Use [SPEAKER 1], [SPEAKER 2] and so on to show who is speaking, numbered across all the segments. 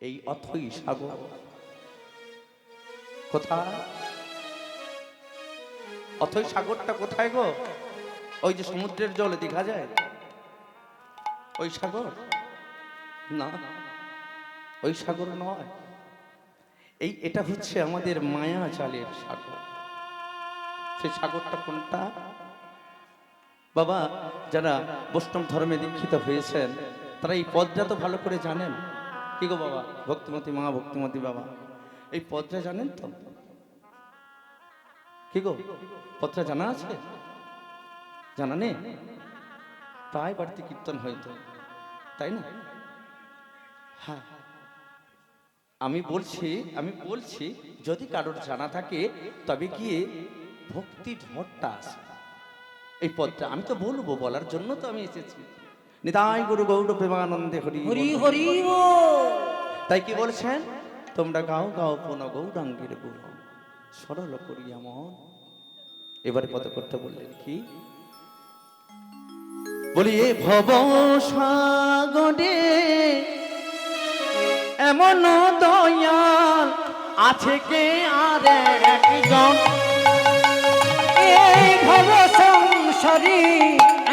[SPEAKER 1] এই অথই সাগর কোথায়? অথই সাগরটা কোথায় গো? ওই যে সমুদ্রের জলে দেখা যায় ওই সাগর না, ওই সাগর নয়। এটা হচ্ছে আমাদের মায়া জালের সাগর। সেই সাগরটা কোনটা বাবা? যারা বৈষ্ণব ধর্মে দীক্ষিত হয়েছেন তারা এই পদটা তো ভালো করে জানেন। কি গো বাবা, ভক্তিমতী মা, ভক্তিমতী বাবা, এই পদটা জানেন তো? কি গো, পদটা জানা আছে? জানা নেই? প্রায় বাড়তি কীর্তন হয়তো, তাই না? হ্যাঁ, আমি বলছি যদি কারোর জানা থাকে তবে গিয়ে ভক্তি ঢটটা আছে। এই পদটা আমি তো বলবো, বলার জন্য তো আমি এসেছি। নিতাই গুরু গৌড় প্রেমানন্দে হরি
[SPEAKER 2] হরি
[SPEAKER 1] বল।
[SPEAKER 2] হরি বল।
[SPEAKER 1] তাই কি বলছেন? তোমরা গাও গাও পুন গৌরাঙ্গের গুণ সরল করিয়া মন। এবারে পদ করতে বললেন কি? বলি এ ভব সাগরে এমন দয়াল আছে কে আর একজন?
[SPEAKER 2] এই ভব সংসারী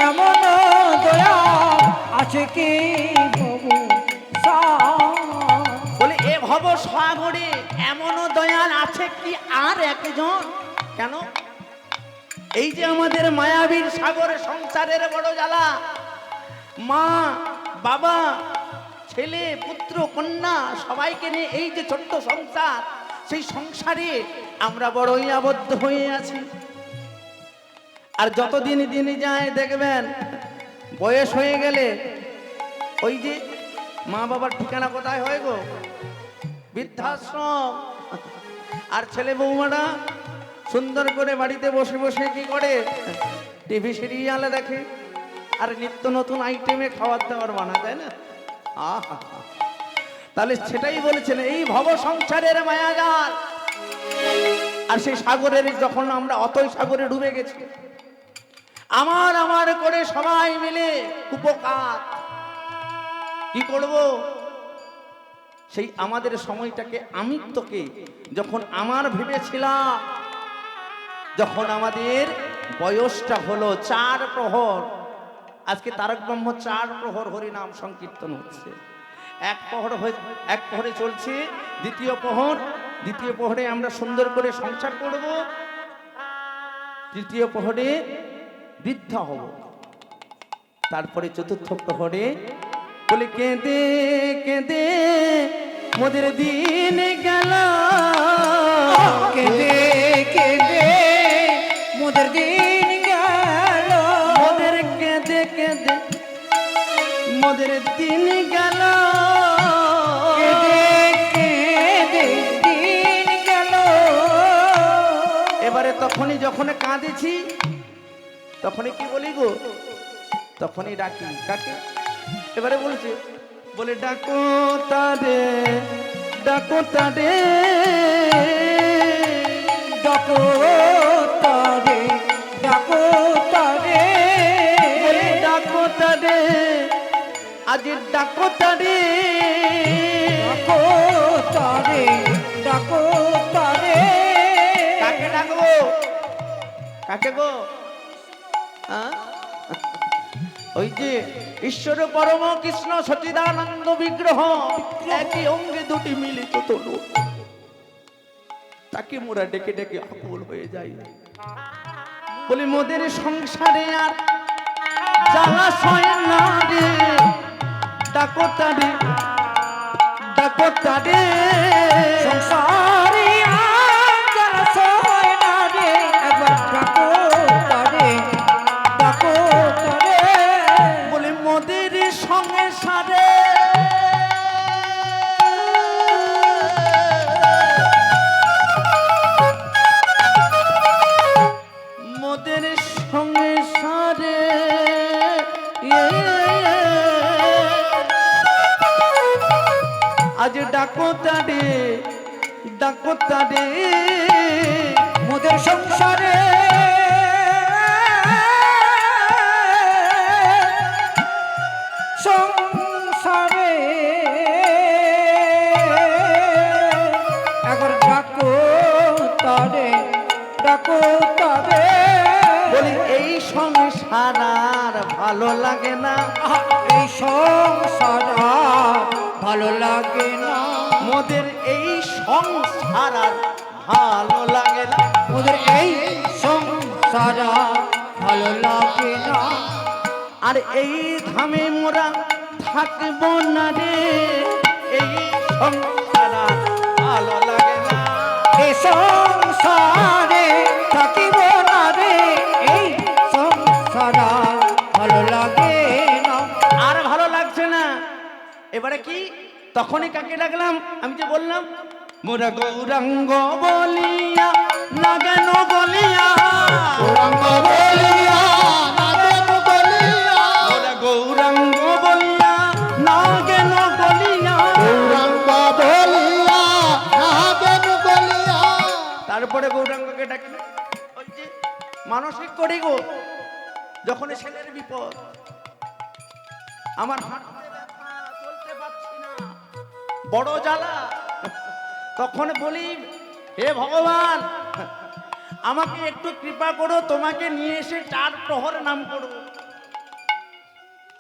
[SPEAKER 2] এমন দয়া আছে কি ভব
[SPEAKER 1] বলে এ ভব সাগরে এমন দয়াল আছে কি আর একজন? কেন? এই যে আমাদের মায়াবীর সাগরে সংসারের বড় জ্বালা, মা বাবা ছেলে পুত্র কন্যা সবাইকে নিয়ে এই যে ছোট্ট সংসার, সেই সংসারে আমরা বড়ই আবদ্ধ হয়ে আছি। আর যতদিন দিন যায় দেখবেন বয়স হয়ে গেলে ওই যে মা বাবার ঠিকানা কোথায় হয় গো? বৃদ্ধাশ্রম। আর ছেলে বৌমারা সুন্দর করে বাড়িতে বসে বসে কি করে? টিভি সিরিয়ালে দেখে আর নিত্য নতুন আইটেমে খাবার দাবার বানা, তাই না? আহা, তাহলে সেটাই বলেছেন এই ভব সংসারের মায়াজাল। আর সেই সাগরের যখন আমরা অতই সাগরে ডুবে গেছি, আমার আমার করে সবাই মিলে উপকার কি করব? সেই আমাদের সময়টাকে আমিত্বকে যখন আমার ভেবেছিলাম, যখন আমাদের বয়সটা হলো 4 প্রহর, আজকে তারক ব্রহ্ম 4 প্রহর হরিনাম সংকীর্তন হচ্ছে। এক প্রহরে চলছে দ্বিতীয় প্রহরে আমরা সুন্দর করে সংসার করব, তৃতীয় প্রহরে বৃদ্ধা হব, তারপরে চতুর্থ প্রহরে বলে কেঁদে কেঁদে মোদের দিন গেল,
[SPEAKER 2] কেঁদে কেঁদে মোদের দিন গেল,
[SPEAKER 1] মোদের কেঁদে কেঁদে মোদের দিন গেল,
[SPEAKER 2] কেঁদে কেঁদে দিন গেল।
[SPEAKER 1] এবারে তখনই যখন কাঁদেছি তখনই কি বলি গো? তখনই ডাকি কাকে? এবারে বলছে বলে ডাকো তারে, ডাকো তারে,
[SPEAKER 2] ডাকো তারে, ডাকো তারে,
[SPEAKER 1] বলে ডাকো তারে, আজ ডাকো তারে,
[SPEAKER 2] ডাকো তারে, ডাকো তারে।
[SPEAKER 1] কাকে ডাকবো? কাকে গো? হ্যাঁ? ওই যে ঈশ্বর পরম কৃষ্ণ সচিদানন্দ বিগ্রহ, একই অঙ্গে দুটি মিলিত তনু, তাকে মোরা ডেকে ডেকে আকুল হয়ে যাই। বলি মোদের সংসারে আর জ্বালা সয় না রে, ডাকো তারে, ডাকো তারে,
[SPEAKER 2] সংসারে আর জ্বালা সয় না রে, একবার ডাকো তারে, ডাকো তারে।
[SPEAKER 1] বলি মোদের সংসারে মোদের সংসারে আজ ডাকো তারে, ডাকো তারে,
[SPEAKER 2] মোদের সংসারে সংসারে
[SPEAKER 1] ভালো লাগে না,
[SPEAKER 2] এই সংসার আর ভালো লাগে না,
[SPEAKER 1] মোদের এই সংসার আর ভালো লাগে না,
[SPEAKER 2] ওদের এই সংসার আর ভালো লাগে না,
[SPEAKER 1] আর এই ধামে মোরা থাকবো না রে, এই সংসার আর ভালো লাগে না।
[SPEAKER 2] এই সংসারে থাকিব না রে, এই সংসার আর ভালো লাগে না।
[SPEAKER 1] আর ভালো লাগছে না, এবারে কি? তখনই কাকে ডাকলাম? আমি যে বললাম মোরা গৌরাঙ্গ বলিয়া লাগান বলিয়া,
[SPEAKER 3] গৌরাঙ্গ বলিয়া নাগেন বলিয়া,
[SPEAKER 1] মোরা গৌরাঙ্গ বলিয়া লাগান বলিয়া,
[SPEAKER 3] গৌরাঙ্গ বলিয়া নাগেন বলিয়া।
[SPEAKER 1] তারপরে গৌরাঙ্গকে ডাকি, ওই যে মানসিক করি গো, যখন ছেলের বিপদ, আমার হাঁটতে ব্যথা, চলতে পারছি না, বড় জ্বালা, তখন বলি হে ভগবান আমাকে একটু কৃপা করো, তোমাকে নিয়ে এসে 4 প্রহর নাম করো।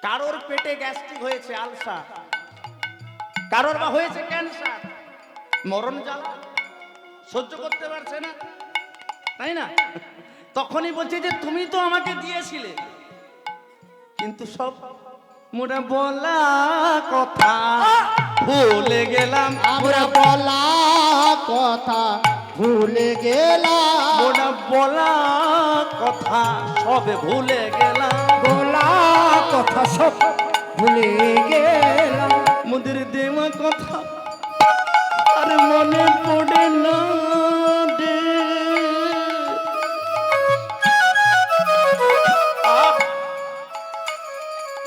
[SPEAKER 1] কারোর পেটে গ্যাস্ট্রিক হয়েছে, আলসার, কারোর বা হয়েছে ক্যান্সার, মরণ জ্বালা সহ্য করতে পারছে না, তাই না? তখনই বলছে যে তুমি তো আমাকে দিয়েছিলে, কিন্তু সব মোরা বলা কথা ভুলে গেলাম,
[SPEAKER 3] আমরা বলা কথা ভুলে গেলাম,
[SPEAKER 1] মোরা বলা কথা সব ভুলে গেলাম,
[SPEAKER 2] বলা কথা সব ভুলে গেলাম,
[SPEAKER 1] মোদের দেওয়া কথা আর মনে পড়ে না রে।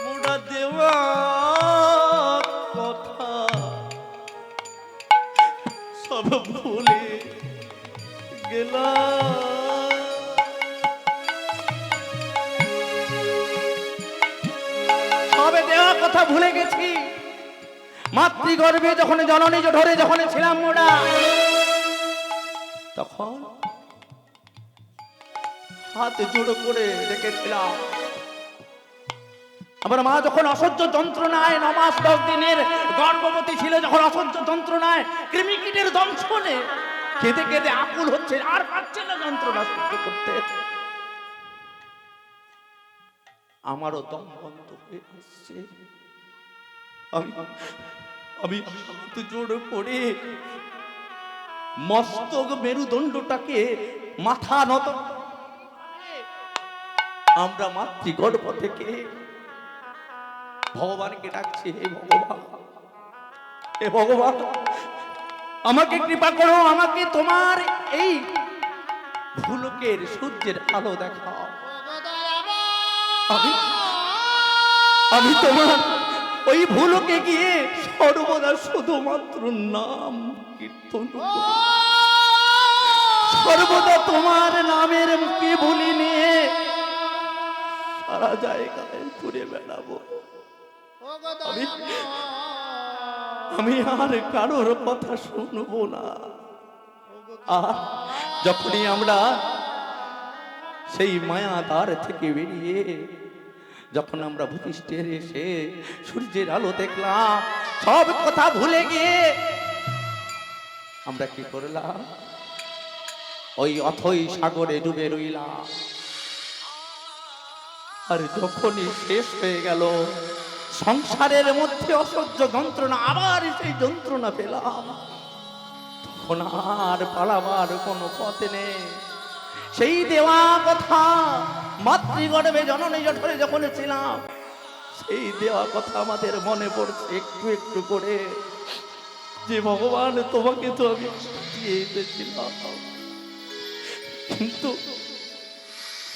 [SPEAKER 1] মোরা দেওয়া কথা সব ভুলে গেলাম। সবে দেওয়া কথা ভুলে গেছি। মাতৃগর্ভে যখন জননী জঠরে যখন ছিলাম মোরা, তখন হাত জোড়ো করে রেখেছিলাম। আমার মা যখন অসহ্য যন্ত্রণায় 9 মাস 10 দিনের গর্ভবতী ছিল, যখন অসহ্য যন্ত্রণায় কৃমিকীটের দংশনে কেঁদে কেঁদে আকুল হচ্ছে, আর পারছে না যন্ত্রণা সহ্য করতে, আমারও দম বন্ধ হয়ে আসছে। আমি হাত জোড় করে মস্তক মেরুদণ্ডটাকে মাথা নত, আমরা মাতৃগর্ভ থেকে ভগবানকে ডাকছি, হে ভগবান, হে ভগবান আমাকে কৃপা করো, আমাকে তোমার এই ভুলকের সূর্যের আলো দেখাও। আমি তোমার ওই ভুলকে গিয়ে সর্বদা শুধুমাত্র নাম কীর্তন করব, সর্বদা তোমার নামের মুখে ভুলি নিয়ে সারা জায়গায় ঘুরে বেড়াবো। আমি আর কারোর কথা শুনবো না। আর যখনই আমরা সেই মায়াদার থেকে বেরিয়ে যখন আমরা ভূপৃষ্ঠের এসে সূর্যের আলো দেখলাম, সব কথা ভুলে গিয়ে আমরা কি করলাম? ওই অথই সাগরে ডুবে রইলাম। আর যখনই শেষ হয়ে গেল, সংসারের মধ্যে অসহ্য যন্ত্রণা, আবার সেই যন্ত্রণা পেলাম, তখন আর পালাবার কোনো পথ নেই। সেই দেওয়া কথা মাতৃগর্ভে জননী জঠরে যখন ছিলাম, সেই দেওয়া কথা আমাদের মনে পড়ছে একটু একটু করে, যে ভগবান তোমাকে তো আমি দিয়ে এসেছিলাম, কিন্তু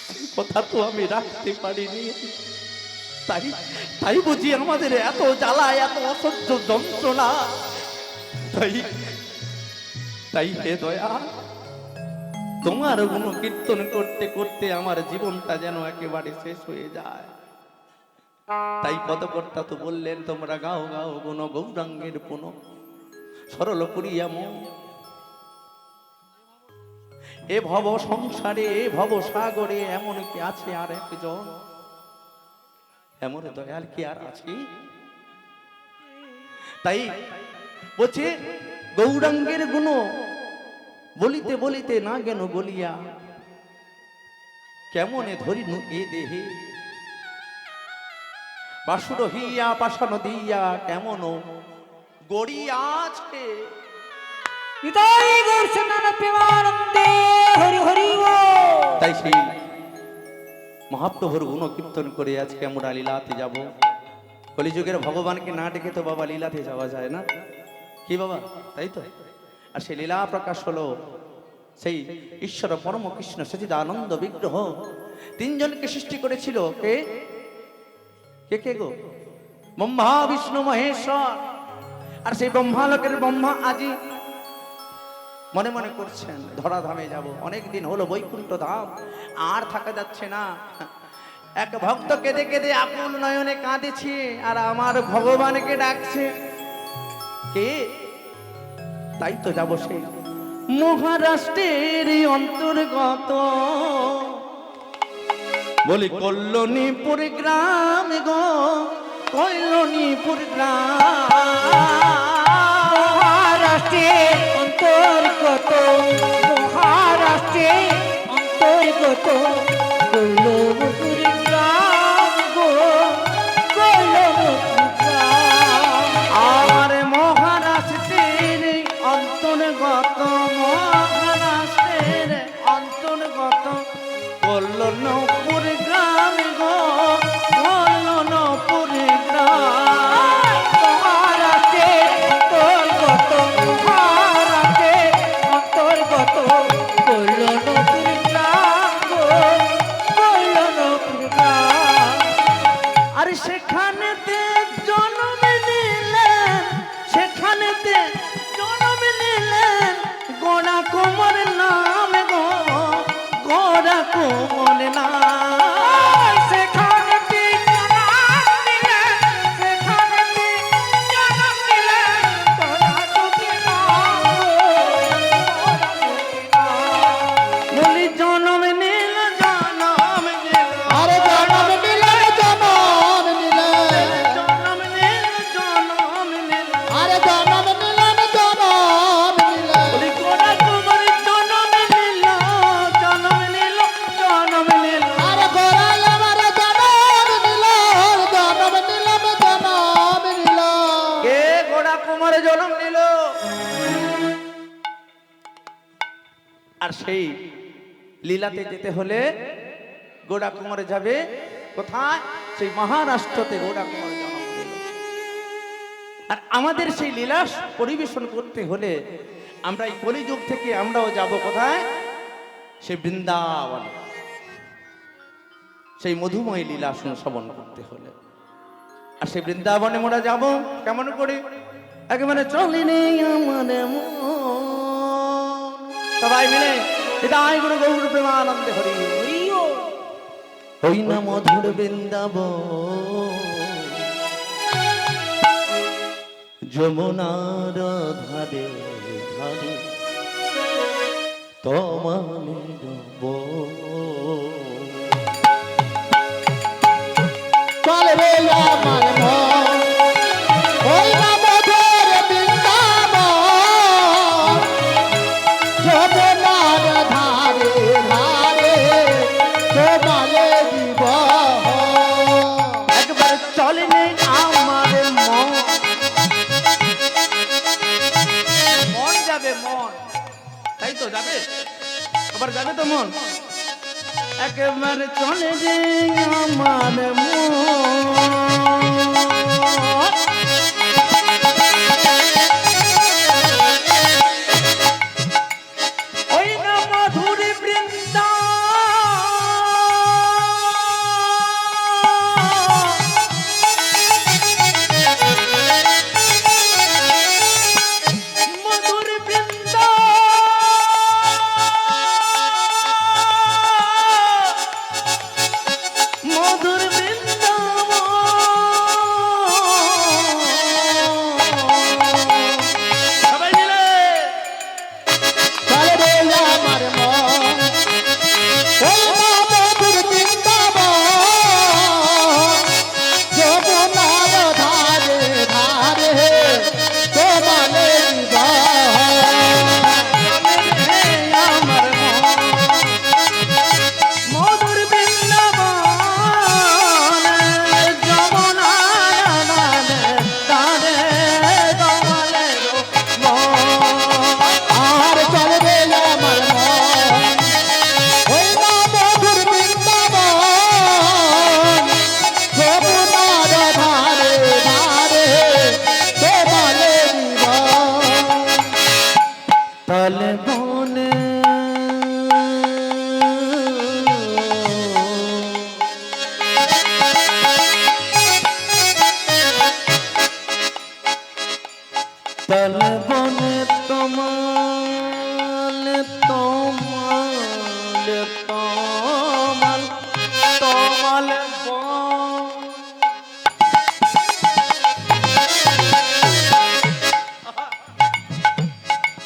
[SPEAKER 1] সেই কথা তো আমি রাখতে পারিনি। তাই তাই বুঝি আমাদের এত জ্বালা, এত অসহ্য যন্ত্রণা। তাই তাই হে দয়া, তোমার গুণ কীর্তন করতে করতে আমার জীবনটা যেন একেবারে শেষ হয়ে যায়। তাই পদকর্তা তো বললেন, তোমরা গাও গাও গুণ গৌরাঙ্গের পুন, সরল করিয়া মন। এ ভব সংসারে, এ ভব সাগরে এমন কি আছে আর একজন, এমন দয়াল কি আর আছে? তাই বলছে গৌরাঙ্গের গুণ বলিতে বলিতে না গেন বলিয়া, কেমনে ধরিনু এ দেহে বাসুর হইয়া পাশানো দিয়া, কেমন গড়িয়াছে।
[SPEAKER 2] নিতাই গৌর সন্ন্যান প্রেমানন্দে হরি হরি বল।
[SPEAKER 1] তাই সেই মহাপ্রভুর গুণ কীর্তন করে আজকে আমরা লীলাতে যাব। কলিযুগের ভগবানকে না ডেকে তো বাবা লীলাতে যাওয়া যায় না, কি বাবা? তাই তো। আর সেই লীলা প্রকাশ হলো সেই ঈশ্বর পরম কৃষ্ণ সচিদানন্দ বিগ্রহ। তিনজনকে সৃষ্টি করেছিল কে কে কে গো? ব্রহ্মা বিষ্ণু মহেশ্বর। আর সেই ব্রহ্মালোকের ব্রহ্মা আজি মনে মনে করছেন ধরাধামে যাব, অনেক দিন হলো বৈকুণ্ঠ ধাম আর থাকা যাচ্ছে না। এক ভক্ত কেঁদে কেঁদে আকুল নয়নে কাঁদেছে আর আমার ভগবানকে ডাকছে, কে? তাই তো যাব সেই মহারাষ্ট্রের অন্তর্গত বলি কল্যাণীপুর গ্রাম গো, কল্যাণীপুর গ্রাম।
[SPEAKER 2] মহারাষ্ট্রের অন্তর্গত, মহারাষ্ট্রের অন্তর্গত কল্যাণপুর গ্রাম গো, কল্যাণপুর গ্রাম।
[SPEAKER 1] আর মহারাষ্ট্রের অন্তর্গত, মহারাষ্ট্রের অন্তর্গত কল্যাণপুর গ্রাম গো, কল্যাণপুর গ্রাম।
[SPEAKER 2] মহারাষ্ট্রের অন্তর্গত, মহারাষ্ট্রের অন্তর্গত কল্যাণপুর গ্রাম গো, কল্যাণপুর গ্রাম।
[SPEAKER 1] আর সেখানেতে জন্ম নিলেন, সেখানেতে জন্ম নিলেন গোড়া কুমার নাম গো, গোড়া কুমার নাম।
[SPEAKER 2] সেখানেতে জন্ম নিলেন, সেখানেতে জন্ম নিলেন গোড়াকুমার নাম গো,
[SPEAKER 1] বলি জন্ম নিল, জন্ম নিল,
[SPEAKER 3] আরে জনম নিলে জনম নিলে,
[SPEAKER 1] জন্ম নিল, জন্ম নিল।
[SPEAKER 3] আরে জনম নিলেন জনম নিলে,
[SPEAKER 1] বলি গোড়া কুমার জন্ম নিল, জন্ম নিল, জন্ম নিল।
[SPEAKER 3] আরে গোড়াল আমার জনম নিল, জনম নিলাম জনম নিল।
[SPEAKER 1] কে গোড়া কুমারে জন্ম নিল? আর সেই লীলাতে যেতে হলে গোড়া কুমারে যাবে কোথায়? সেই মহারাষ্ট্রতে গোড়া কুমার জন্ম নিল। আর আমাদের সেই লীলা পরিবেশন করতে হলে আমরা এই কলিযুগ থেকে আমরাও যাব কোথায়? সেই বৃন্দাবন, সেই মধুময় লীলা শ্রবণ করতে হলে। আর সেই বৃন্দাবনে মোরা যাব কেমন করে? একেবারে চলিনি আমার মন। সবাই মিলে হৃদয় গুরু গৌর প্রেমানন্দে হরি হরি ও। হই না মধুর বৃন্দাবন, যমুনার ধারে ধারে তোমার
[SPEAKER 3] চলবে আমার মন, ওই না মধুর বৃন্দাবন, যমুনার ধারে ধারে তোমালে জীবন।
[SPEAKER 1] একবার চলেনি আমার মন, মন যাবে মন, তাই তো যাবে, আবার যাবে তো মন। একেবারে চলে যে আমার মন, ওই না মধুর মধুর মধুর বৃন্দাবন বনে তমাল তমাল তমাল তমাল বন।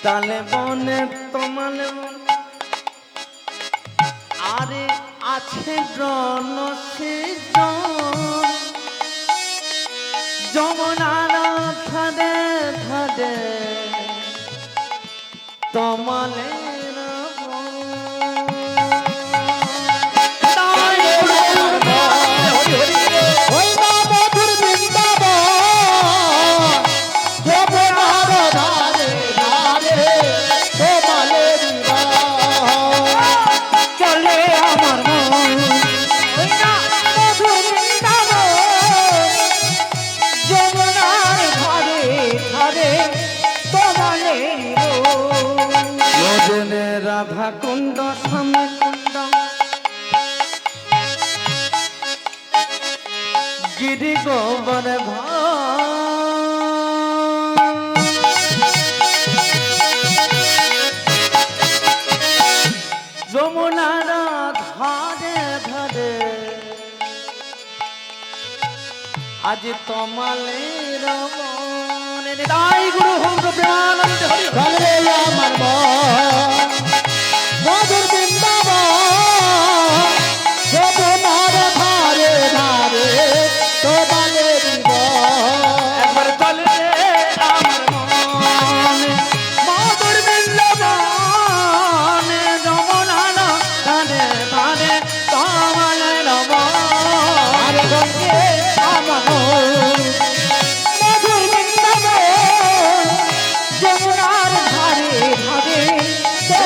[SPEAKER 1] তালে বনে তমাল বন আরে আছে রণ সেজন যমুনার ধারে ধারে তমালের
[SPEAKER 3] ওই না মধুর বৃন্দাবন যমুনার ধারে ধারে তোমালের
[SPEAKER 2] চলে আমার মন ওই না মধুর বৃন্দাবন যমুনার ধারে ধারে তোমালের
[SPEAKER 1] রজনে রাধা কুণ্ড সামনে কুণ্ড গিরি গোবর যমুনার ধারে ধারে আজ তমালের মনের দাই গুরু হোম প্রেমানন্দ হরি হরি।
[SPEAKER 3] চলে আমার মন মধুর বৃন্দাবন যমুনার ধারে ধারে তোমালের
[SPEAKER 1] একবার চলে রে আমার মন মধুর বৃন্দাবন যমুনার ধারে ধারে তমালের মন।
[SPEAKER 2] আর গঙ্গে আমার মধুর বৃন্দাবন যমুনার ধারে ধারে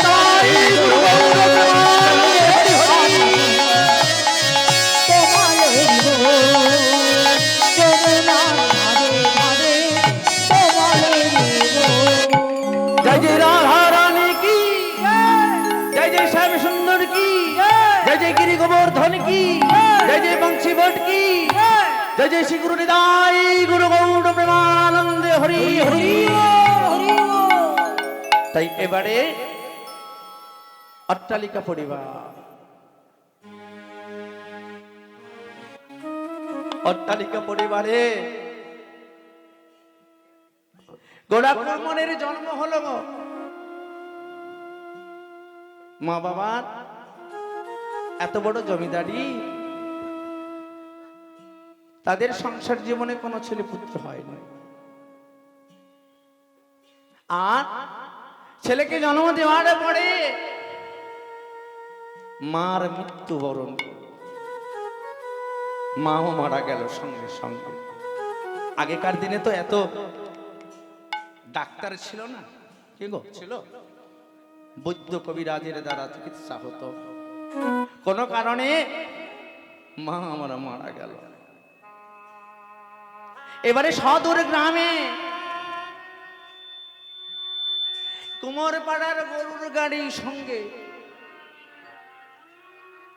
[SPEAKER 1] দাই গুরু হোম প্রেমানন্দ হরি হরি।
[SPEAKER 2] তোমালের যমুনার ধারে ধারে তোমালের
[SPEAKER 1] जय जय राधा रानी की जय जय श्याम सुंदर की जय जय गिरी गोवर्धन की जय जय बंशी भट्ट की जय जय श्री गुरु निताई गुरु गौड़ प्रेमानंद हरि हरि। তাই এবারে অট্টালিকা পরিবার অট্টালিকা পরিবারে গোড়াকুর্মনের জন্ম হলো গো। মা বাবার এত বড় জমিদারি, তাদের সংসার জীবনে কোনো ছেলে পুত্র হয়নি। আর ছেলেকে জন্ম দেওয়ার পরে মার মৃত্যুবরণ, মাও মারা গেল সঙ্গে সঙ্গে। আগেকার দিনে তো এত ডাক্তার ছিল না, কি গো ছিল, বৈদ্য কবিরাজের দ্বারা চিকিৎসা হতো। কোনো কারণে মা আমার মারা গেল। এবারে সদূর গ্রামে কুমোরপাড়ার গরুর গাড়ি সঙ্গে,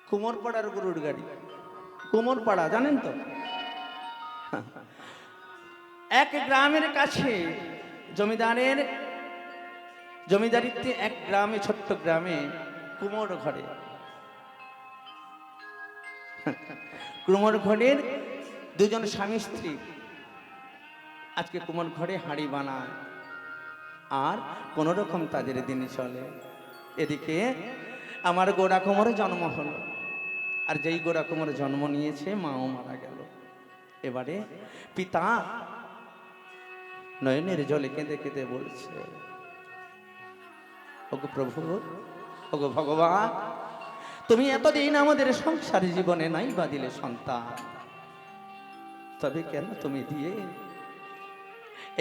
[SPEAKER 1] কুমোরপাড়ার গরুর গাড়ি, কুমোরপাড়া জানেন তো, এক গ্রামের কাছে জমিদারের জমিদারিত্বে এক গ্রামে, ছোট্ট গ্রামে কুমোর ঘরে, কুমোর ঘরের দুজন স্বামী স্ত্রী আজকে কুমোর ঘরে হাঁড়ি বানায় আর কোন রকম তাদের দিন চলে। এদিকে আমার গোড়া কুমোরের জন্ম হলো, আর যেই গোড়া কুমোর জন্ম নিয়েছে মাও মারা গেল। এবারে পিতা নয়নের জলে কেঁদে কেঁদে বলছে, ওগো প্রভু, ওগো ভগবান, তুমি এতদিন আমাদের সংসার জীবনে নাই বা দিলে সন্তান, তবে কেন তুমি দিয়ে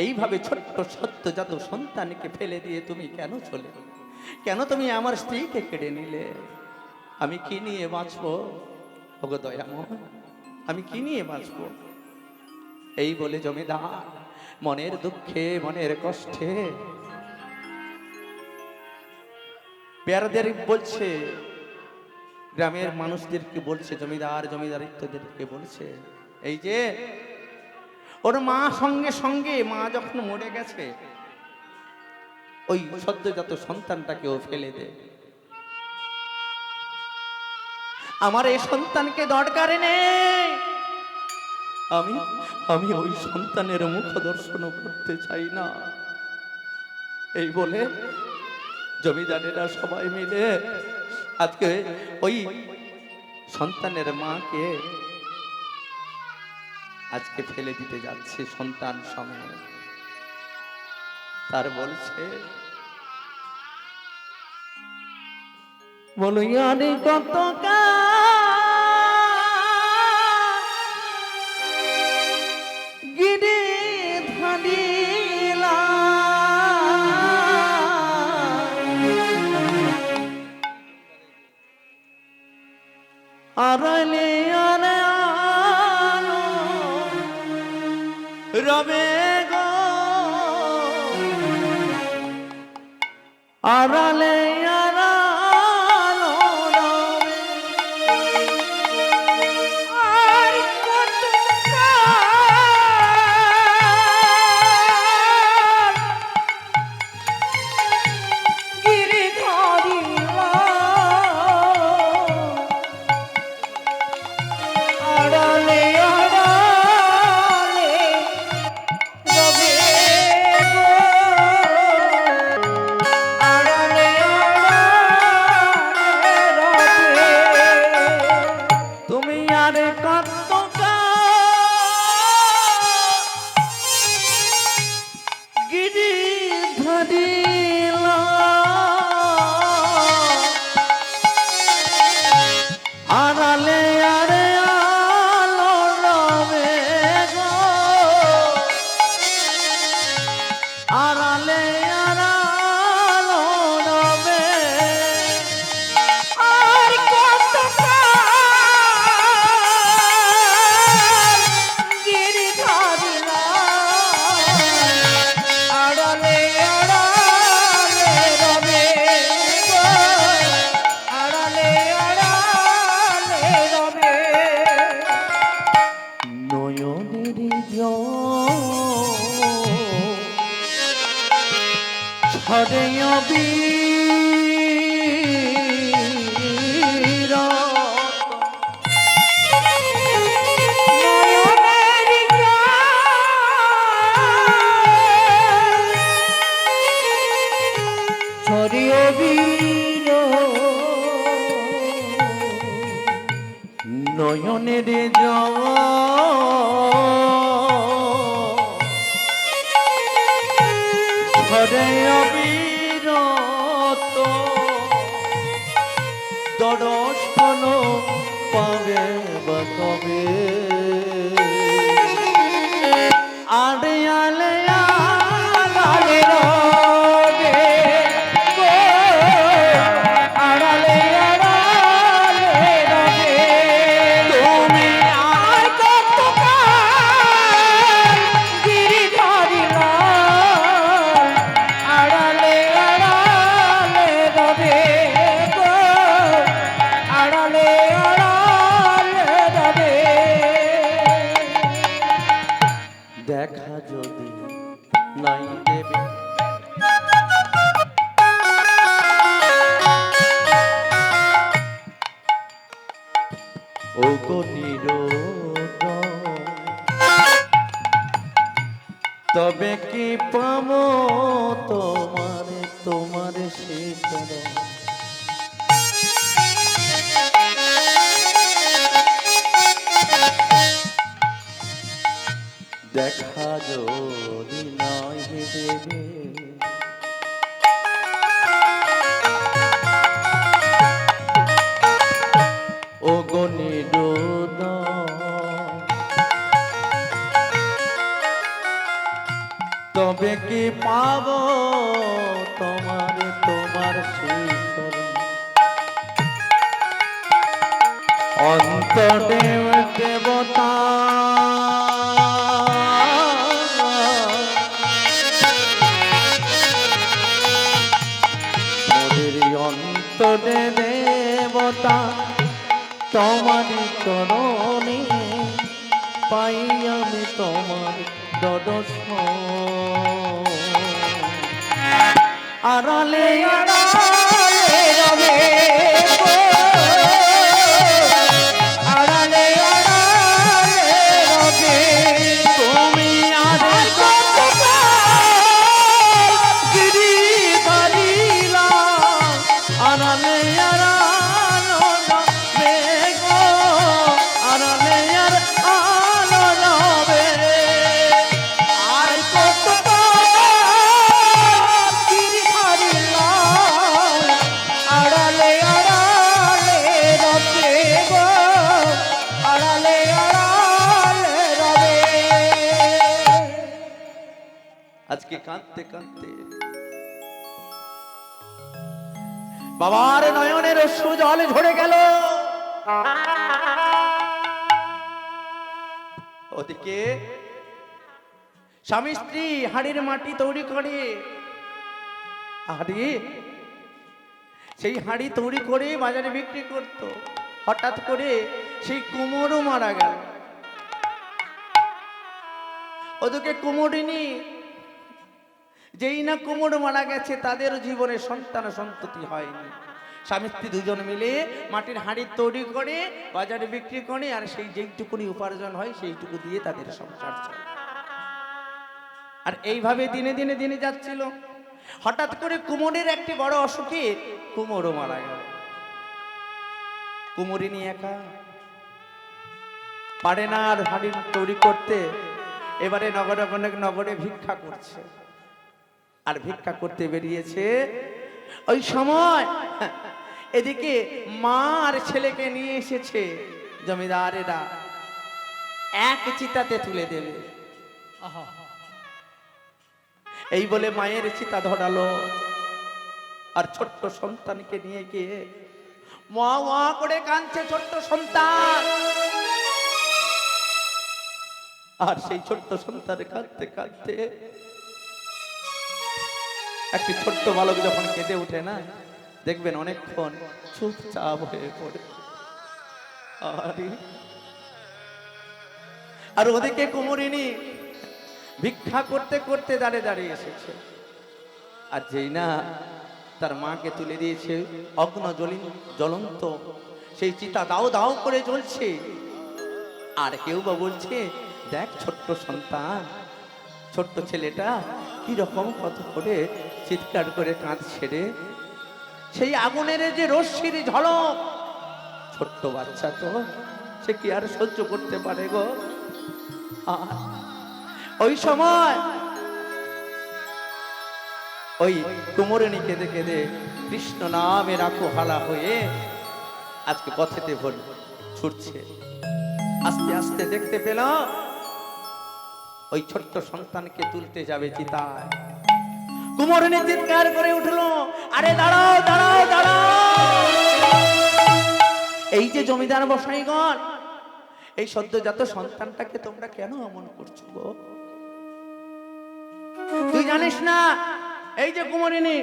[SPEAKER 1] এইভাবে ছোট্ট সদ্যজাত সন্তানকে ফেলে দিয়ে তুমি কেন চলে, কেন তুমি আমার স্ত্রীকে কেড়ে নিলে? আমি কি নিয়ে বাঁচবো ওগো দয়াময়, আমি কি নিয়ে বাঁচবো? এই বলে জমিদার মনের দুঃখে মনের কষ্টে পেয়ারদের বলছে, গ্রামের মানুষদেরকে বলছে, জমিদার জমিদারিত্বদেরকে বলছে, এই যে ওর মা সঙ্গে সঙ্গে, মা যখন মরে গেছে ওই সদ্যজাত সন্তানটাকেও ফেলে দে। আমার এই সন্তানকে দরকার নেই, আমি আমি ওই সন্তানের মুখ দর্শন করতে চাই না। এই বলে জমিদারেরা সবাই মিলে আজকে ওই সন্তানের মাকে আজকে ফেলে দিতে যাচ্ছে সন্তান সামনে। তার বলছে, বলো আরে কত গিরে ধানিলা আড়ালে আরে আলো রবে গো, আড়ালে আড়ালো রবে।
[SPEAKER 2] আর কত গিরি ধরিলা আড়ালে আড়ালে রবে গো, আড়ালে আড়ালে রবে।
[SPEAKER 1] তুমি আর কত গিরি ধরিলা আড়ালে আরে আলো রবে গো, আড়ালে আড়ালো রবে।
[SPEAKER 2] আর কত গিরি ধরিলা আড়ালে আড়ালে রবে গো, আড়ালে আড়ালে রবে।
[SPEAKER 1] নয়নের ঝরে অবির
[SPEAKER 2] নয়নের ছড়িয়ে বীর
[SPEAKER 1] নয়নের ঝরে অবিরত দর্শন পাবে বা কবে। আড়ে আলে
[SPEAKER 2] আড়ালে রবে গো, আড়ালে আড়ালে রবে।
[SPEAKER 1] তুমি
[SPEAKER 2] আর কত গিরি ধরিলা আড়ালে আড়ালে রবে গো, আড়ালে আড়ালে রবে।
[SPEAKER 1] দেখা যদি নাই দেবে, ও গো নিরোধ, তবে কি পাবো তোমার তোমার শীতল। দেখা যদি নয় দেবে, ও গো নিরোধ, তবে কি পাবো তোমার তোমার শীতল। অন্তদেব দেবতা মোদের অন্তরে দেবতা, তোমারই চরণে পাই আমি তোমার দর্শন। আড়ালে
[SPEAKER 2] আড়ালে রবে গো, আড়ালে আড়ালে রবে।
[SPEAKER 1] তুমি আর গিরি বাড়িলা আড়ালে আড়ালো রবে গো, আড়ালে আর আলো রবে।
[SPEAKER 2] আর কত গিরি হারিলাম, আড়ালে আড়ালে রবে গো, আড়ালে আড়ালে রবে।
[SPEAKER 1] আজকে কাঁদতে কাঁদতে বাবার নয়নের অশ্রু জল ঝরে গেল। ওদিকে স্বামী স্ত্রী হাড়ির মাটি তৈরি করে, হাড়ি সেই হাড়ি তৈরি করে বাজারে বিক্রি করত। হঠাৎ করে সেই কুমোরও মারা গেল। ওদিকে কুমোরিনী, যেই না কুমোর মারা গেছে তাদের জীবনে সন্তান সন্ততি হয়নি। স্বামী স্ত্রী দুজন মিলে মাটির হাঁড়ি তৈরি করে বাজারে বিক্রি করে, আর সেই যেইটুকুনি উপার্জন হয় সেইটুকু দিয়ে তাদের সংসার চলে। আর এইভাবে দিনে দিনে দিনে যাচ্ছিল। হঠাৎ করে কুমোরের একটি বড় অসুখে কুমোরও মারা গেল। কুমোরিনী একা পারে না আর হাঁড়ি তৈরি করতে, এবারে নগরে অনেক নগরে ভিক্ষা করছে। আর ভিক্ষা করতে বেরিয়েছে, ওই সময় এদিকে মা আর ছেলেকে নিয়ে এসেছে জমিদারেরা, এক চিতাতে তুলে দেবে। এই বলে মায়ের চিতা ধরালো, আর ছোট্ট সন্তানকে নিয়ে গিয়ে মা মা করে কাঁদছে ছোট্ট সন্তান। আর সেই ছোট্ট সন্তান কাঁদতে কাঁদতে, একটি ছোট্ট বালক যখন কেঁদে ওঠে না, দেখবেন অনেকক্ষণ চুপচাপ হয়ে পড়ে। আর ওদিকে কুমোরিনী ভিক্ষা করতে করতে দাঁড়িয়ে দাঁড়িয়ে এসেছে। আর যেই না তার মাকে তুলে দিয়েছে, অগ্ন জ্বলন্ত সেই চিতা দাও দাও করে জ্বলছে। আর কেউ বা বলছে, দেখ ছোট্ট সন্তান, ছোট্ট ছেলেটা কি রকম কত করে চিৎকার করে কাঁদছে রে। সেই আগুনের যে রশ্মির ঝলক, ছোট্ট বাচ্চা তো সে কি আর সহ্য করতে পারে গো। ওই সময় ওই কুমোরিনী কেঁদে কেঁদে কৃষ্ণ নামের আকুহালা হয়ে আজকে পথেতে ছুটছে। আস্তে আস্তে দেখতে পেল ওই ছোট্ট সন্তানকে তুলতে যাবে চিতায়। কুমোরিনী চিৎকার করে উঠলো, আরে দাঁড়াও দাঁড়াও দাঁড়াও, এই যে জমিদার বসাইগণ, এই সদ্যজাত সন্তানটাকে তোমরা কেন এমন করছো গো? তুই জানিস না এই যে কুমোরিনী,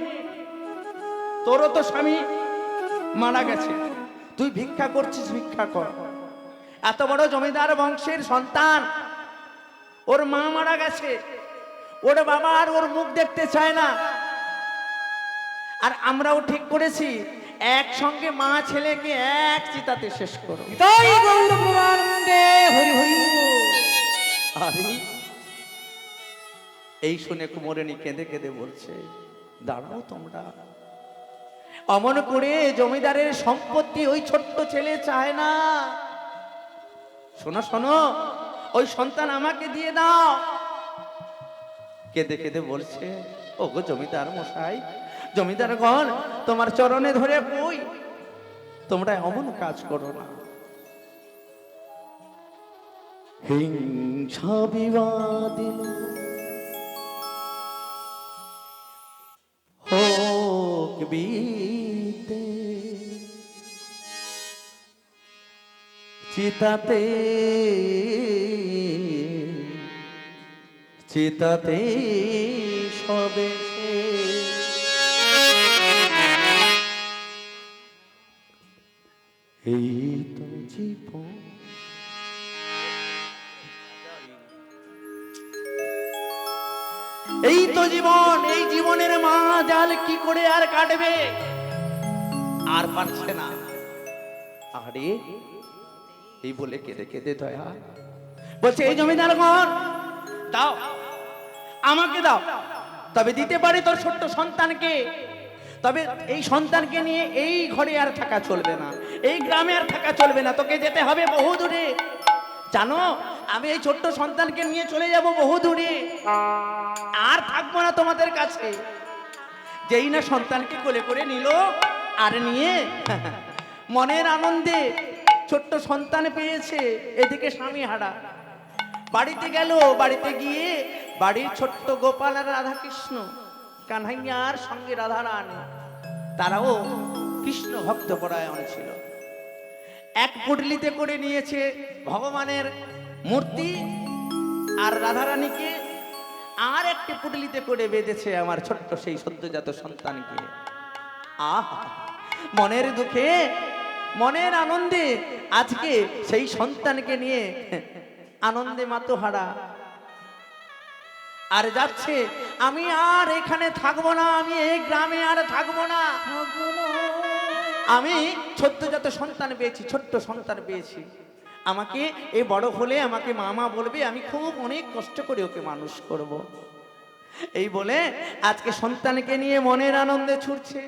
[SPEAKER 1] তোরও তো স্বামী মারা গেছে, তুই ভিক্ষা করছিস, ভিক্ষা কর। এত বড় জমিদার বংশের সন্তান, ওর মা মারা গেছে, ওর বাবা আর ওর মুখ দেখতে চায় না। আর আমরাও ঠিক করেছি একসঙ্গে মা ছেলেকে এক চিতাতে শেষ করো।
[SPEAKER 2] তাই গৌর প্রমানন্দে হরি হরি বল।
[SPEAKER 1] আরে এই শুনে কুমোরিনী কেঁদে কেঁদে বলছে, দাঁড়াও তোমরা, অমন করে জমিদারের সম্পত্তি ওই ছোট্ট ছেলে চায় না। শোনো শোনো, ওই সন্তান আমাকে দিয়ে দাও। কেঁদে কেঁদে বলছে, ও গো জমিদার মশাই, জমিদারগণ তোমার চরণে ধরে কই, তোমরা অমন কাজ করো না। হিংসা বিবাদিল হোক বিতে, চিতাতে চিতাতে সবে এই তো জীবন। এই তো জীবন, এই জীবনের মা জাল কি করে আর কাটবে, আর পারছে না। আরে এই বলে কেঁদে কেঁদে দয়া বলছে, এই জমিদার ঘর দাও, আমাকে দাও, তবে দিতে পারি তোর ছোট্ট সন্তানকে। তবে এই সন্তানকে নিয়ে এই ঘরে আর থাকা চলবে না, এই গ্রামে আর থাকা চলবে না, তোকে যেতে হবে বহু দূরে। জানো, আমি এই ছোট্ট সন্তানকে নিয়ে চলে যাব বহু দূরে, আর থাকবো না তোমাদের কাছে। যেই না সন্তানকে কোলে করে নিল, আর নিয়ে মনের আনন্দে ছোট্ট সন্তান পেয়েছে, এদিকে স্বামী হারা, বাড়িতে গেল। বাড়িতে গিয়ে বাড়ির ছোট্ট গোপাল আর রাধাকৃষ্ণ, কানহাইয়ার সঙ্গে রাধারানী, তারাও কৃষ্ণ ভক্ত পরায়ণ ছিল। এক পুটলিতে করে নিয়েছে ভগবানের মূর্তি আর রাধারানীকে, আর একটি পুটলিতে করে বেঁধেছে আমার ছোট্ট সেই সদ্যজাত সন্তানকে। আহা, মনের দুঃখে মনের আনন্দে আজকে সেই সন্তানকে নিয়ে আনন্দে মাতোহারা আর যাচ্ছে। আমি আর এখানে থাকবো না, আমি এই গ্রামে আর থাকবো না। আমি সদ্যজাত সন্তান পেয়েছি, ছোট্ট সন্তান পেয়েছি, আমাকে এই বড় হলে আমাকে মামা বলবে, আমি খুব অনেক কষ্ট করে ওকে মানুষ করব। এই বলে আজকে সন্তানকে নিয়ে মনের আনন্দে ছুটছে।